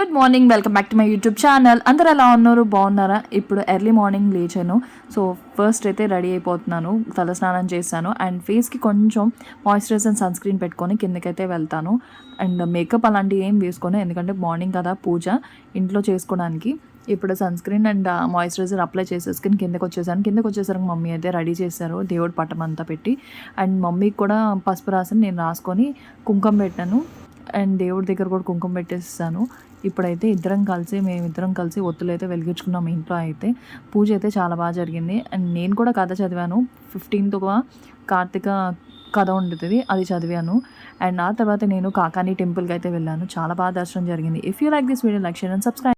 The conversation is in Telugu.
Good morning, welcome back to my YouTube channel. అందరూ ఎలా ఉన్నారు, బాగున్నారా? ఇప్పుడు ఎర్లీ మార్నింగ్ లేచాను. సో ఫస్ట్ అయితే రెడీ అయిపోతున్నాను, తలస్నానం చేశాను అండ్ ఫేస్కి కొంచెం మాయిశ్చరైజర్ అండ్ సన్ స్క్రీన్ పెట్టుకొని కిందకైతే వెళ్తాను. అండ్ మేకప్ అలాంటివి ఏం వేసుకోను, ఎందుకంటే మార్నింగ్ కదా పూజ ఇంట్లో చేసుకోవడానికి. ఇప్పుడు sunscreen and moisturiser apply చేసేసుకుని కిందకి వచ్చేసరికి మమ్మీ అయితే రెడీ చేశారు దేవుడి పటం అంతా పెట్టి. అండ్ మమ్మీకి కూడా పసుపు రాసి నేను రాసుకొని కుంకుమ పెట్టాను అండ్ దేవుడి దగ్గర కూడా కుంకుమ పెట్టేస్తాను. ఇప్పుడైతే మేమిద్దరం కలిసి ఒత్తులు అయితే వెలిగించుకున్నాం ఇంట్లో. అయితే పూజ అయితే చాలా బాగా జరిగింది. అండ్ నేను కూడా కథ చదివాను. 15th కార్తీక కథ ఉంటుంది, అది చదివాను. అండ్ ఆ తర్వాత నేను కాకాని టెంపుల్కి అయితే వెళ్ళాను. చాలా బాగా దర్శనం జరిగింది. If you like this video, like, share and subscribe.